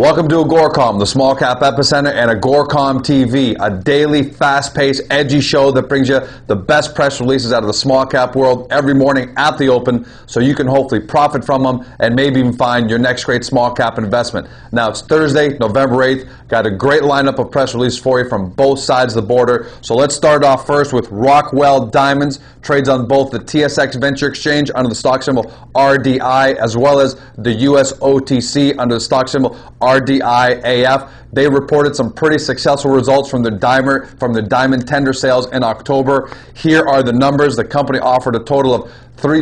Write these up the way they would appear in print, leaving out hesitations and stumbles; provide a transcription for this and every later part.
Welcome to AGORACOM, the Small Cap Epicenter, and AGORACOM TV, a daily, fast-paced, edgy show that brings you the best press releases out of the small cap world every morning at the open, so you can hopefully profit from them and maybe even find your next great small cap investment. Now, it's Thursday, November 8th. Got a great lineup of press releases for you from both sides of the border. So let's start off first with Rockwell Diamonds. Trades on both the TSX Venture Exchange under the stock symbol RDI, as well as the US OTC under the stock symbol RDIAF. They reported some pretty successful results from the diamond tender sales in October. Here are the numbers. The company offered a total of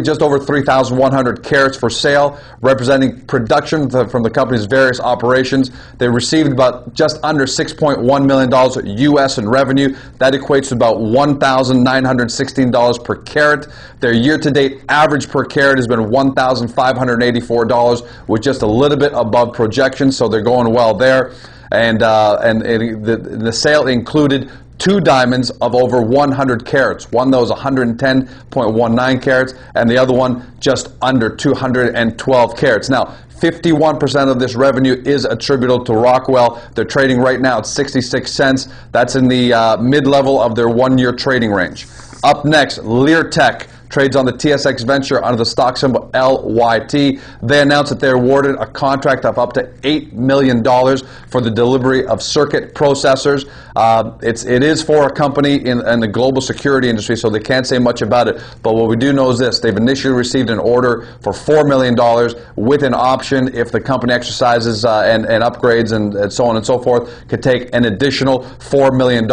just over 3,100 carats for sale, representing production from the company's various operations. They received about just under $6.1 million US in revenue. That equates to about $1,916 per carat. Their year-to-date average per carat has been $1,584, with just a little bit above projections, so they're going well there. And the sale included 2 diamonds of over 100 carats. One that was 110.19 carats, and the other one just under 212 carats. Now, 51% of this revenue is attributable to Rockwell. They're trading right now at 66 cents. That's in the mid-level of their one-year trading range. Up next, Lyrtech trades on the TSX Venture under the stock symbol LYT. They announced that they awarded a contract of up to $8 million for the delivery of circuit processors. It is for a company in the global security industry, so they can't say much about it. But what we do know is this: they've initially received an order for $4 million with an option, if the company exercises and upgrades and so on and so forth, could take an additional $4 million.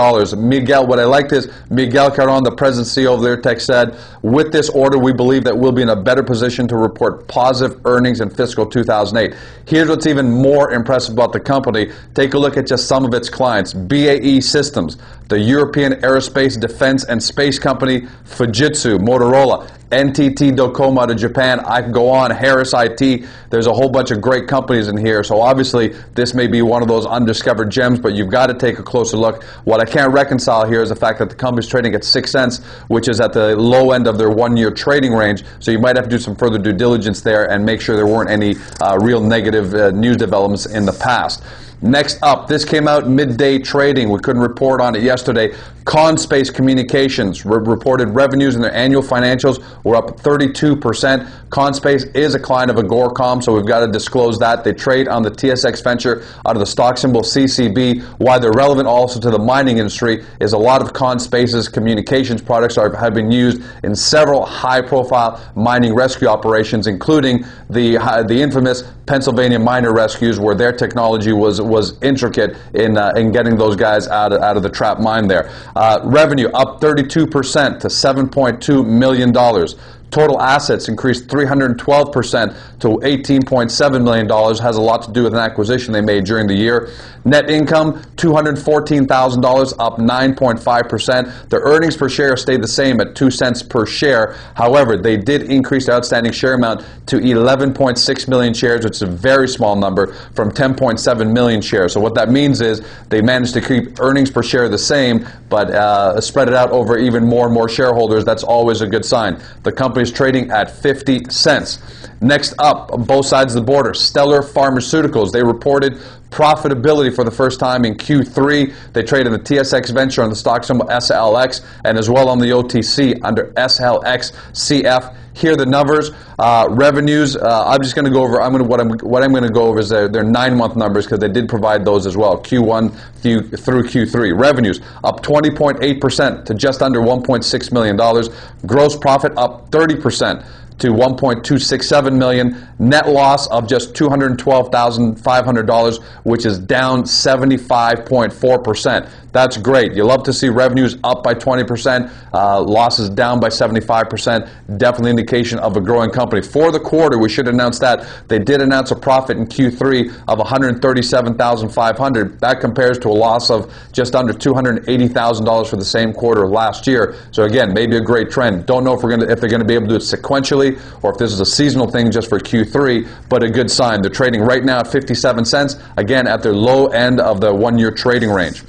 Miguel, what I liked is Miguel Caron, the president and CEO of Lyrtech, said, with this order, we believe that we'll be in a better position to report positive earnings in fiscal 2008. Here's what's even more impressive about the company. Take a look at just some of its clients. BAE Systems, the European Aerospace, Defense and Space Company, Fujitsu, Motorola, NTT Docomo out of Japan. I can go on. Harris IT. There's a whole bunch of great companies in here. So obviously this may be one of those undiscovered gems, but you've got to take a closer look. What I can't reconcile here is the fact that the company's trading at 6 cents, which is at the low end of their one-year trading range. So you might have to do some further due diligence there and make sure there weren't any real negative news developments in the past. Next up, this came out midday trading. We couldn't report on it yesterday. Conspace Communications reported revenues in their annual financials were up 32%. Conspace is a client of AGORACOM, so we've got to disclose that. They trade on the TSX Venture out of the stock symbol CCB. Why they're relevant also to the mining industry is a lot of Conspace's communications products have been used in several high-profile mining rescue operations, including the infamous Pennsylvania miner rescues, where their technology was intricate in getting those guys out of the trap mine there. Revenue up 32% to $7.2 million. Total assets increased 312% to $18.7 million. Has a lot to do with an acquisition they made during the year. Net income, $214,000, up 9.5%. Their earnings per share stayed the same at 2 cents per share. However, they did increase their outstanding share amount to 11.6 million shares, which is a very small number, from 10.7 million shares. So what that means is they managed to keep earnings per share the same, but spread it out over even more and more shareholders. That's always a good sign. The company is trading at 50 cents. Next up, on both sides of the border, Stellar Pharmaceuticals. They reported profitability for the first time in Q3. They trade in the TSX Venture on the stock symbol SLX, and as well on the OTC under SLXCF. Here are the numbers. Revenues, I'm just going to go over, what I'm going to go over is their 9-month numbers, because they did provide those as well, Q1 through Q3. Revenues up 20.8% to just under $1.6 million. Gross profit up 30% to $1.267 million. Net loss of just $212,500, which is down 75.4%. That's great. You love to see revenues up by 20%, losses down by 75%. Definitely indication of a growing company. For the quarter, we should announce that. They did announce a profit in Q3 of $137,500. That compares to a loss of just under $280,000 for the same quarter last year. So again, maybe a great trend. Don't know if they're going to be able to do it sequentially or if this is a seasonal thing just for Q3, but a good sign. They're trading right now at 57 cents, again at their low end of the one-year trading range.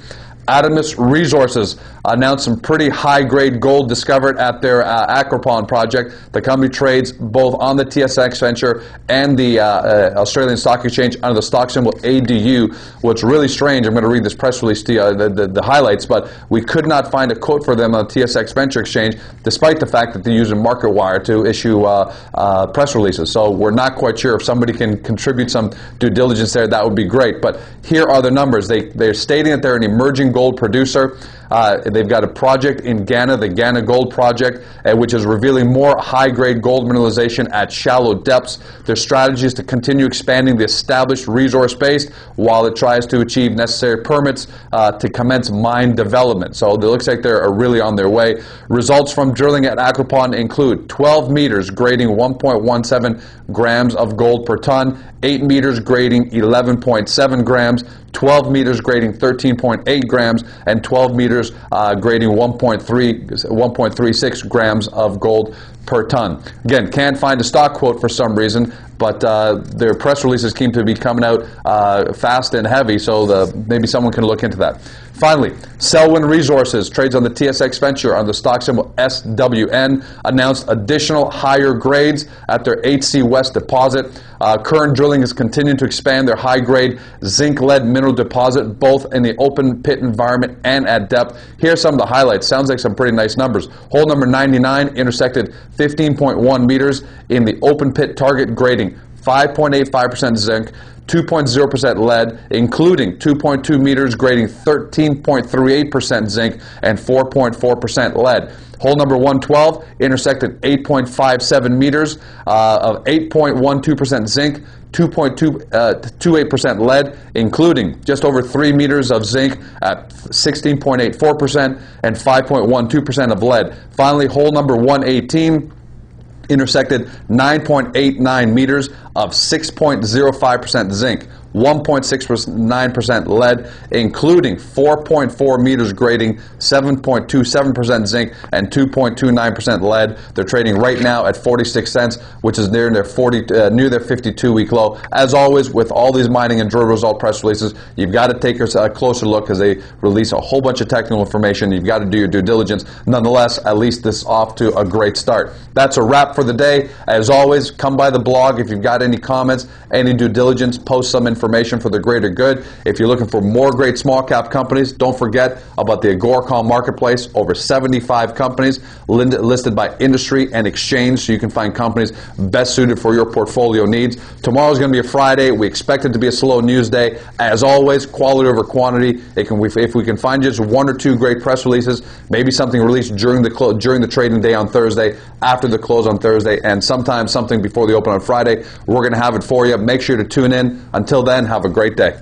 Adamus Resources announced some pretty high-grade gold discovered at their AGORACOM project. The company trades both on the TSX Venture and the Australian Stock Exchange under the stock symbol ADU. What's really strange, I'm going to read this press release to you, the highlights, but we could not find a quote for them on the TSX Venture Exchange, despite the fact that they use a MarketWire to issue press releases. So we're not quite sure. If somebody can contribute some due diligence there, that would be great. But here are the numbers. They're stating that they're an emerging gold producer. They've got a project in Ghana, the Ghana Gold Project, which is revealing more high-grade gold mineralization at shallow depths. Their strategy is to continue expanding the established resource base while it tries to achieve necessary permits to commence mine development. So it looks like they're really on their way. Results from drilling at AGORACOM include 12 meters grading 1.17 grams of gold per ton, 8 meters grading 11.7 grams, 12 meters grading 13.8 grams, and 12 meters grading 1.36 grams of gold per ton. Again, can't find a stock quote for some reason, but their press releases seem to be coming out fast and heavy, so maybe someone can look into that. Finally, Selwyn Resources trades on the TSX Venture on the stock symbol SWN, announced additional higher grades at their HC West deposit. Current drilling is continuing to expand their high-grade zinc-lead mineral deposit, both in the open pit environment and at depth. Here are some of the highlights. Sounds like some pretty nice numbers. Hole number 99 intersected 15.1 meters in the open pit target, grading 5.85% zinc, 2.0% lead, including 2.2 meters grading 13.38% zinc and 4.4% lead. Hole number 112 intersected 8.57 meters of 8.12% zinc, 2.28% lead, including just over 3 meters of zinc at 16.84% and 5.12% of lead. Finally, hole number 118 intersected 9.89 meters of 6.05% zinc, 1.69% lead, including 4.4 meters grading 7.27% zinc and 2.29% lead. They're trading right now at 46 cents, which is near their 52-week low. As always, with all these mining and drill result press releases, you've got to take a closer look because they release a whole bunch of technical information. You've got to do your due diligence. Nonetheless, at least this is off to a great start. That's a wrap for the day. As always, come by the blog if you've got any comments, any due diligence, post some information for the greater good. If you're looking for more great small cap companies, don't forget about the AGORACOM marketplace. Over 75 companies listed by industry and exchange, so you can find companies best suited for your portfolio needs. Tomorrow's going to be a Friday. We expect it to be a slow news day. As always, quality over quantity. If we can find just 1 or 2 great press releases, maybe something released during the trading day on Thursday, after the close on Thursday, and sometimes something before the open on Friday, we're going to have it for you. Make sure to tune in. Until then, have a great day.